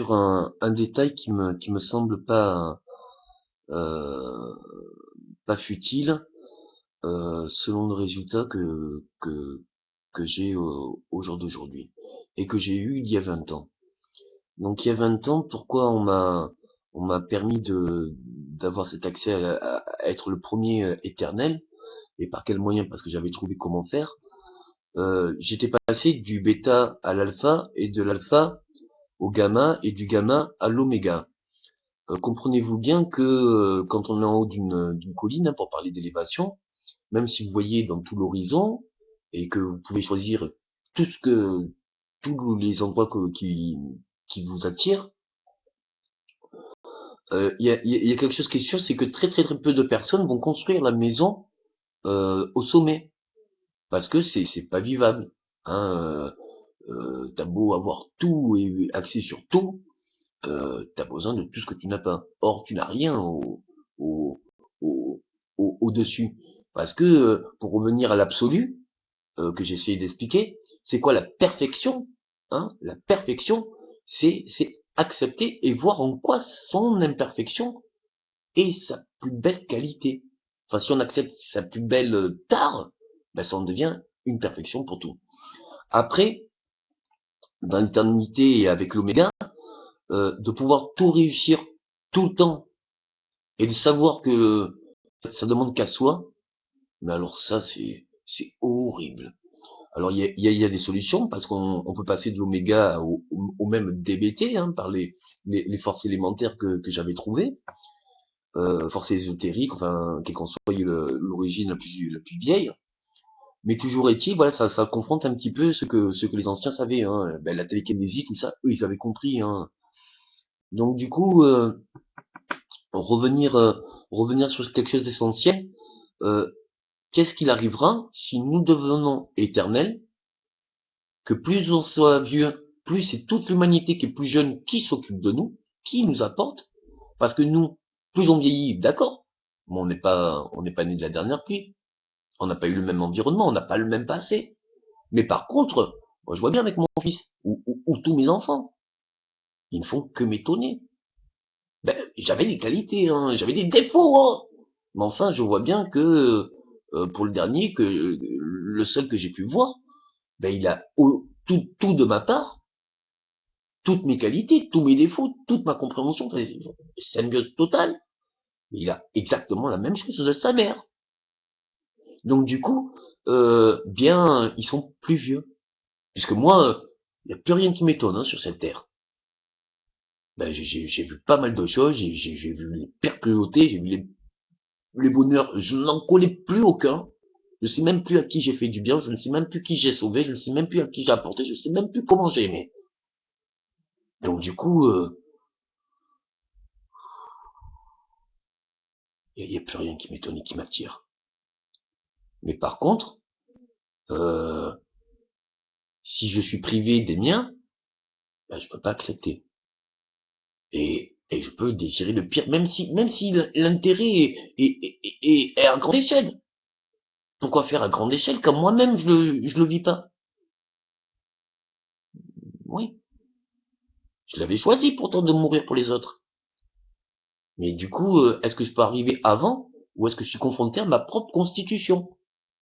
sur un détail qui me semble euh, pas futile, selon le résultat que j'ai au jour d'aujourd'hui et que j'ai eu il y a 20 ans. Donc il y a 20 ans, pourquoi on m'a permis d'avoir cet accès à être le premier éternel, et par quel moyen? Parce que j'avais trouvé comment faire. J'étais passé du bêta à l'alpha, et de l'alpha au gamma, et du gamma à l'oméga. Comprenez-vous bien que quand on est en haut d'une colline, hein, pour parler d'élévation, même si vous voyez dans tout l'horizon, et que vous pouvez choisir tout ce que tous les endroits qui vous attirent, il y a quelque chose qui est sûr, c'est que très très très peu de personnes vont construire la maison au sommet, parce que c'est pas vivable. Hein, t'as beau avoir tout et axé sur tout, t'as besoin de tout ce que tu n'as pas. Or, tu n'as rien au, au, au-dessus. Parce que, pour revenir à l'absolu, que j'ai essayé d'expliquer, c'est quoi la perfection? Hein? La perfection, c'est accepter et voir en quoi son imperfection est sa plus belle qualité. Enfin, si on accepte sa plus belle tare, ben ça en devient une perfection pour tout. Après, dans l'éternité et avec l'oméga, de pouvoir tout réussir tout le temps et de savoir que ça demande qu'à soi, mais alors ça, c'est horrible. Alors il y a des solutions parce qu'on peut passer de l'oméga au même DBT, hein, par les forces élémentaires que j'avais trouvées, forces ésotériques, enfin quelle qu'en soit l'origine la plus vieille. Mais toujours est-il, voilà, ça confronte un petit peu ce que les anciens savaient, hein. Ben, la télékinésie, tout ça, eux ils avaient compris, hein. Donc du coup, revenir revenir sur quelque chose d'essentiel. euh, Qu'est-ce qu'il arrivera si nous devenons éternels, que plus on soit vieux, plus c'est toute l'humanité qui est plus jeune qui s'occupe de nous, qui nous apporte, parce que nous, plus on vieillit, d'accord, mais on n'est pas né de la dernière pluie, on n'a pas eu le même environnement, on n'a pas le même passé. Mais par contre, moi je vois bien avec mon fils, ou tous mes enfants, ils ne font que m'étonner. Ben, j'avais des qualités, hein, j'avais des défauts, hein. Mais enfin, je vois bien que, pour le dernier, que le seul que j'ai pu voir, ben, il a tout de ma part, toutes mes qualités, tous mes défauts, toute ma compréhension, enfin, c'est une symbiose totale. Il a exactement la même chose de sa mère. Donc du coup, bien, ils sont plus vieux. Puisque moi, il n'y a plus rien qui m'étonne, hein, sur cette terre. Ben, j'ai vu pas mal de choses, j'ai vu les pères cruautés, j'ai vu les bonheurs, je n'en connais plus aucun. Je sais même plus à qui j'ai fait du bien, je ne sais même plus qui j'ai sauvé, je ne sais même plus à qui j'ai apporté, je ne sais même plus comment j'ai aimé. Donc du coup, il n'y a plus rien qui m'étonne et qui m'attire. Mais par contre, euh, si je suis privé des miens, ben, je peux pas accepter. Et je peux désirer le pire, même si l'intérêt est à grande échelle. Pourquoi faire à grande échelle quand moi-même je le vis pas? Oui, je l'avais choisi pourtant de mourir pour les autres. Mais du coup, est-ce que je peux arriver avant, ou est-ce que je suis confronté à ma propre constitution,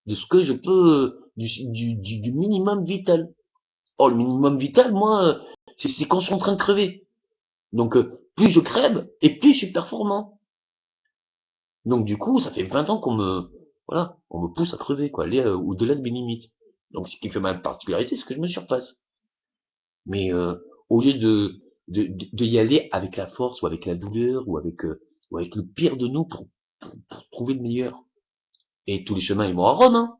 de ce que je peux, du minimum vital? Oh, le minimum vital, moi, c'est quand je suis en train de crever. Donc, plus je crève, et plus je suis performant. Donc, du coup, ça fait 20 ans voilà, on me pousse à crever, quoi, aller au-delà de mes limites. Donc, ce qui fait ma particularité, c'est que je me surpasse. Mais au lieu de y aller avec la force, ou avec la douleur, ou avec le pire de nous pour trouver le meilleur. Et tous les chemins ils vont à Rome, hein.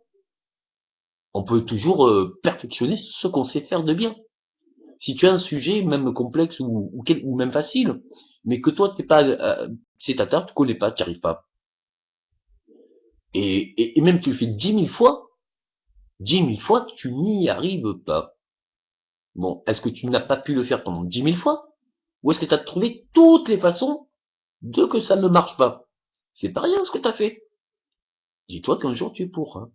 On peut toujours perfectionner ce qu'on sait faire de bien. Si tu as un sujet, même complexe ou même facile, mais que toi t'es pas, c'est ta tarte, tu connais pas, tu n'y arrives pas. Et même tu le fais 10 000 fois, tu n'y arrives pas. Bon, est-ce que tu n'as pas pu le faire pendant 10 000 fois? Ou est-ce que tu as trouvé toutes les façons de que ça ne marche pas? C'est pas rien ce que tu as fait. Dis-toi qu'un jour tu pourras.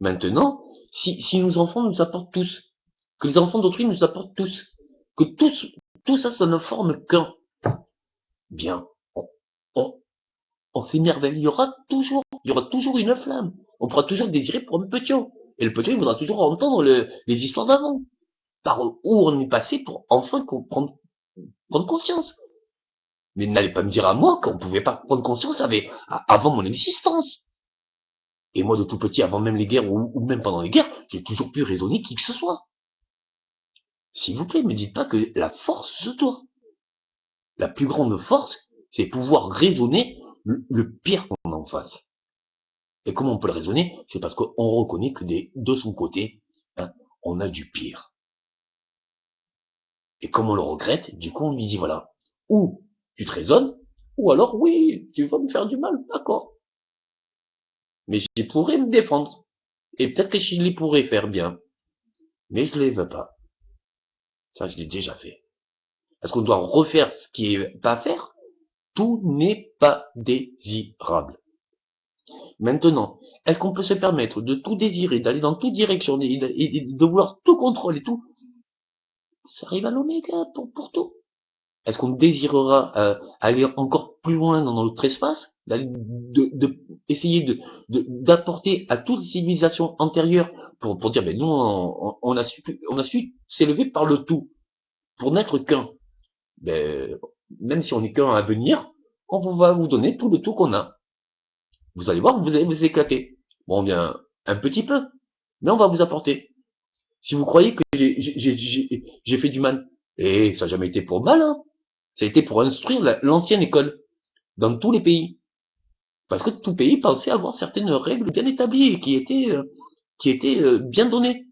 Maintenant, si nos enfants nous apportent tous, que les enfants d'autrui nous apportent tous, que tous tout ça, ça ne forme qu'un. Bien, on, on, on s'émerveillera toujours. Il y aura toujours une flamme. On pourra toujours désirer pour un petit. Et le petit, il voudra toujours entendre les histoires d'avant. Par où on est passé pour enfin prendre conscience. Mais n'allez pas me dire à moi qu'on pouvait pas prendre conscience avant mon existence. Et moi, de tout petit, avant même les guerres ou même pendant les guerres, j'ai toujours pu raisonner qui que ce soit. S'il vous plaît, ne me dites pas que la force se doit. La plus grande force, c'est pouvoir raisonner le pire qu'on a en face. Et comment on peut le raisonner? C'est parce qu'on reconnaît que de son côté, hein, on a du pire. Et comme on le regrette, du coup on lui dit voilà, ou tu te raisonnes, ou alors oui, tu vas me faire du mal, d'accord. Mais je pourrais me défendre. Et peut-être que je les pourrais faire bien. Mais je les veux pas. Ça, je l'ai déjà fait. Parce qu'on doit refaire ce qui est pas à faire. Tout n'est pas désirable. Maintenant, est-ce qu'on peut se permettre de tout désirer, d'aller dans toute direction, et de vouloir tout contrôler et tout? Ça arrive à l'oméga pour tout. Est-ce qu'on désirera aller encore plus loin dans notre espace, essayer d'apporter à toutes les civilisations antérieures pour dire ben nous on a su s'élever par le tout pour n'être qu'un. Ben même si on n'est qu'un à venir, on va vous donner tout le tout qu'on a. Vous allez voir, vous allez vous éclater. Bon bien un petit peu, mais on va vous apporter. Si vous croyez que j'ai fait du mal, et ça n'a jamais été pour mal, hein. Ça a été pour instruire l'ancienne école dans tous les pays. Parce que tout pays pensait avoir certaines règles bien établies et qui étaient bien données.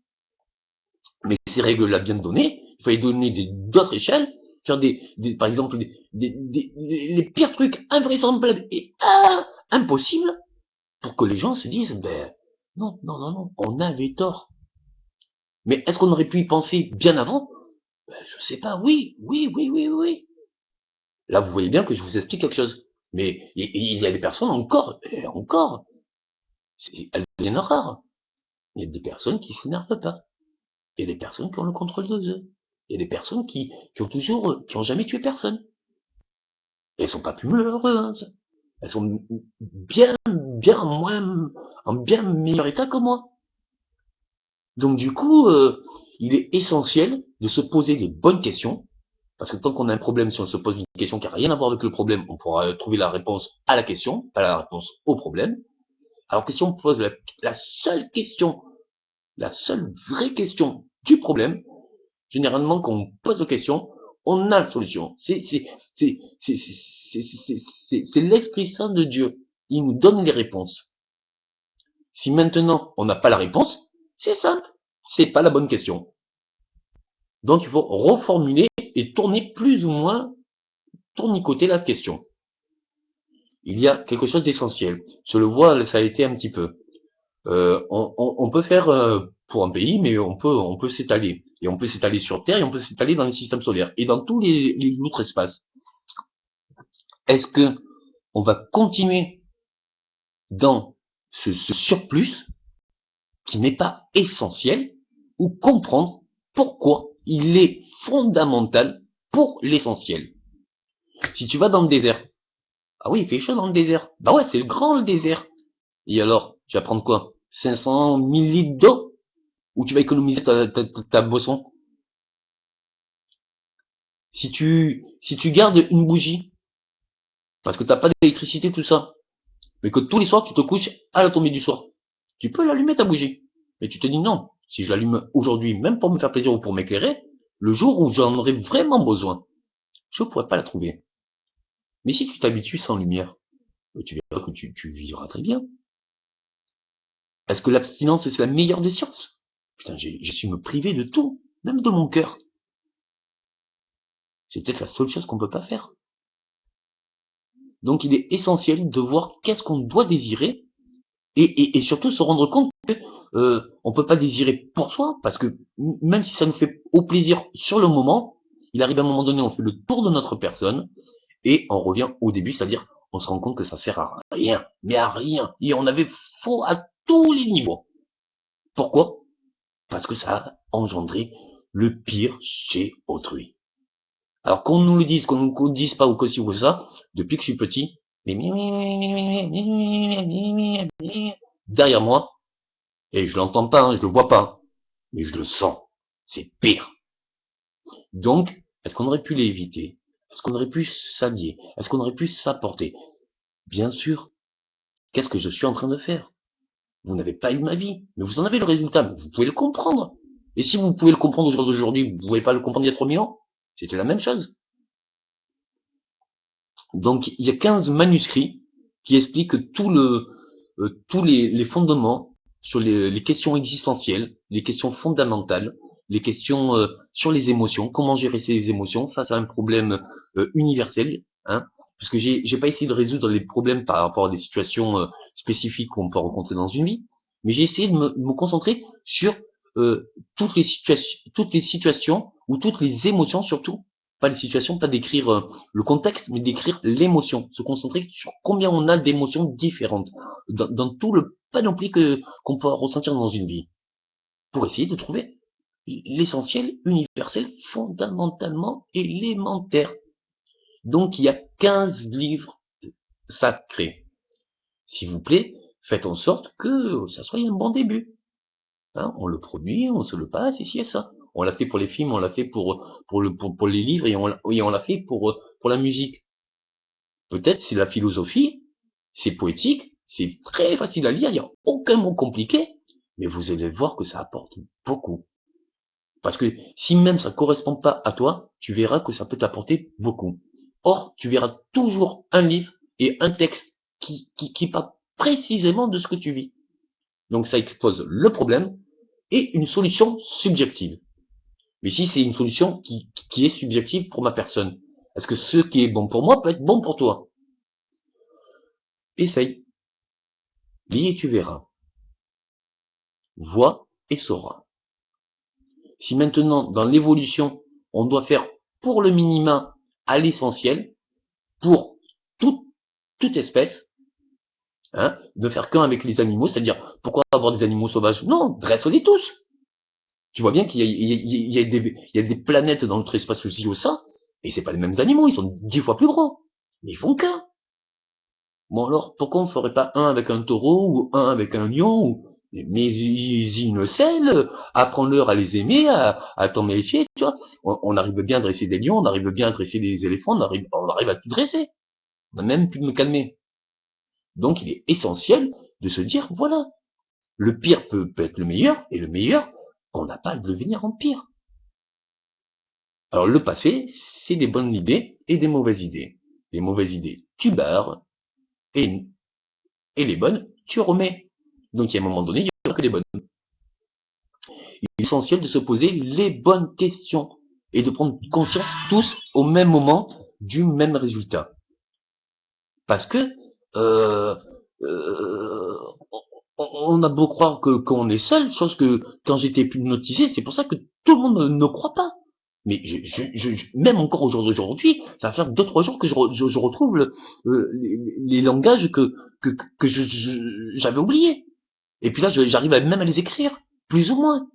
Mais ces règles-là bien données, il fallait donner d'autres échelles, faire par exemple les pires trucs invraisemblables et impossibles pour que les gens se disent ben non, non, non, non, on avait tort. Mais est-ce qu'on aurait pu y penser bien avant? Ben, je sais pas, oui, oui, oui, oui, oui. Là, vous voyez bien que je vous explique quelque chose. Mais il y a des personnes encore, elles deviennent rares. Il y a des personnes qui s'énervent pas. Il y a des personnes qui ont le contrôle de eux. Il y a des personnes qui ont jamais tué personne. Et elles sont pas plus malheureuses. Elles sont bien, bien moins, en bien meilleur état que moi. Donc du coup, il est essentiel de se poser les bonnes questions. Parce que tant qu'on a un problème, si on se pose une question qui n'a rien à voir avec le problème, on pourra trouver la réponse à la question, pas la réponse au problème. Alors que si on pose la seule question, la seule vraie question du problème, généralement quand on pose la question, on a la solution. C'est l'Esprit Saint de Dieu. Il nous donne les réponses. Si maintenant on n'a pas la réponse, c'est simple, c'est pas la bonne question. Donc il faut reformuler et tourner plus ou moins, tournicoter la question. Il y a quelque chose d'essentiel. Je le vois, ça a été un petit peu. On peut faire pour un pays, mais on peut s'étaler. Et on peut s'étaler sur Terre, et on peut s'étaler dans les systèmes solaires, et dans tous les autres espaces. Est-ce que on va continuer dans ce surplus qui n'est pas essentiel, ou comprendre pourquoi il est fondamental pour l'essentiel? Si tu vas dans le désert, ah oui, il fait chaud dans le désert. Bah ouais, c'est grand le désert. Et alors, tu vas prendre quoi? 500 millilitres d'eau? Ou tu vas économiser ta boisson? Si tu gardes une bougie, parce que t'as pas d'électricité, tout ça, mais que tous les soirs tu te couches à la tombée du soir, tu peux l'allumer ta bougie. Mais tu te dis non, si je l'allume aujourd'hui, même pour me faire plaisir ou pour m'éclairer, le jour où j'en aurai vraiment besoin, je ne pourrai pas la trouver. Mais si tu t'habitues sans lumière, tu verras que tu vivras très bien. Est-ce que l'abstinence c'est la meilleure des sciences? Putain, je suis me priver de tout, même de mon cœur. C'est peut-être la seule chose qu'on ne peut pas faire. Donc il est essentiel de voir qu'est-ce qu'on doit désirer et surtout se rendre compte que on peut pas désirer pour soi parce que même si ça nous fait au plaisir sur le moment, il arrive à un moment donné, on fait le tour de notre personne et on revient au début, c'est-à-dire on se rend compte que ça sert à rien, mais à rien. Et on avait faux à tous les niveaux. Pourquoi? Parce que ça a engendré le pire chez autrui. Alors qu'on nous le dise, qu'on nous le dise pas ou que ci ou ça, depuis que je suis petit, derrière moi, et je l'entends pas, hein, je le vois pas, mais je le sens. C'est pire. Donc, est-ce qu'on aurait pu l'éviter? Est-ce qu'on aurait pu s'allier? Est-ce qu'on aurait pu s'apporter? Bien sûr. Qu'est-ce que je suis en train de faire? Vous n'avez pas eu ma vie, mais vous en avez le résultat, vous pouvez le comprendre. Et si vous pouvez le comprendre aujourd'hui, vous ne pouvez pas le comprendre il y a 3000 ans? C'était la même chose. Donc, il y a 15 manuscrits qui expliquent tous les fondements sur les questions existentielles, les questions fondamentales, les questions sur les émotions, comment gérer ces émotions face à un problème universel, hein, parce que j'ai pas essayé de résoudre les problèmes par rapport à des situations spécifiques qu'on peut rencontrer dans une vie, mais j'ai essayé de me concentrer sur toutes les situations ou toutes les émotions surtout, pas les situations, pas d'écrire le contexte, mais d'écrire l'émotion, se concentrer sur combien on a d'émotions différentes dans tout le panoplie qu'on peut ressentir dans une vie, pour essayer de trouver l'essentiel, universel, fondamentalement élémentaire. Donc il y a 15 livres sacrés. S'il vous plaît, faites en sorte que ça soit un bon début. Hein, on le produit, on se le passe, ici et ça. On l'a fait pour les films, on l'a fait pour les livres et on l'a fait pour la musique. Peut-être c'est la philosophie, c'est poétique, c'est très facile à lire, il n'y a aucun mot compliqué, mais vous allez voir que ça apporte beaucoup. Parce que si même ça ne correspond pas à toi, tu verras que ça peut t'apporter beaucoup. Or, tu verras toujours un livre et un texte qui parle précisément de ce que tu vis. Donc ça expose le problème et une solution subjective. Mais si c'est une solution qui est subjective pour ma personne, est-ce que ce qui est bon pour moi peut être bon pour toi? Essaye, lis et tu verras. Vois et sauras. Si maintenant, dans l'évolution, on doit faire pour le minima à l'essentiel, pour toute, toute espèce, hein, ne faire qu'un avec les animaux, c'est-à-dire pourquoi avoir des animaux sauvages? Non, dresse-les tous. Tu vois bien qu'il y a des planètes dans notre espace aussi au sein, et c'est pas les mêmes animaux, ils sont 10 fois plus grands. Mais ils font qu'un. Bon alors, pourquoi on ferait pas un avec un taureau, ou un avec un lion, ou mais ils ne cèlent, apprends-leur à les aimer, à t'en méfier, tu vois. On arrive bien à dresser des lions, on arrive bien à dresser des éléphants, on arrive à tout dresser. On a même pu me calmer. Donc il est essentiel de se dire, voilà, le pire peut être le meilleur, et le meilleur, on n'a pas à devenir en pire. Alors le passé, c'est des bonnes idées et des mauvaises idées. Les mauvaises idées, tu barres, et, et les bonnes, tu remets. Donc il y a un moment donné, il n'y aura que des bonnes. Il est essentiel de se poser les bonnes questions et de prendre conscience tous au même moment du même résultat. Parce que euh, euh, on a beau croire qu'on est seul, chose que quand j'étais hypnotisé, c'est pour ça que tout le monde ne croit pas. Mais même encore aujourd'hui, ça va faire 2-3 jours que je retrouve les langages que j'avais oubliés. Et puis là, j'arrive même à les écrire, plus ou moins.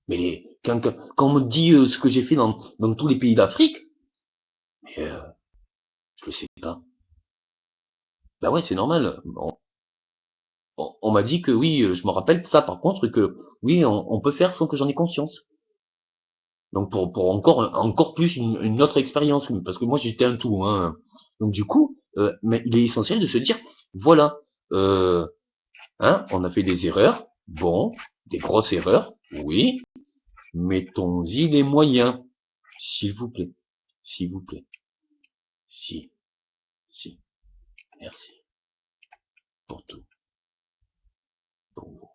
Mais quand on me dit ce que j'ai fait dans tous les pays d'Afrique, mais je le sais pas. Bah ouais, c'est normal. On m'a dit que oui, je me rappelle ça par contre, que oui, on peut faire sans que j'en ai conscience. Donc pour encore plus une autre expérience, parce que moi j'étais un tout, hein. Donc du coup, mais il est essentiel de se dire, voilà, euh, hein, on a fait des erreurs, bon, des grosses erreurs, oui, mettons-y les moyens, s'il vous plaît, s'il vous plaît, si, si, merci pour tout, pour vous.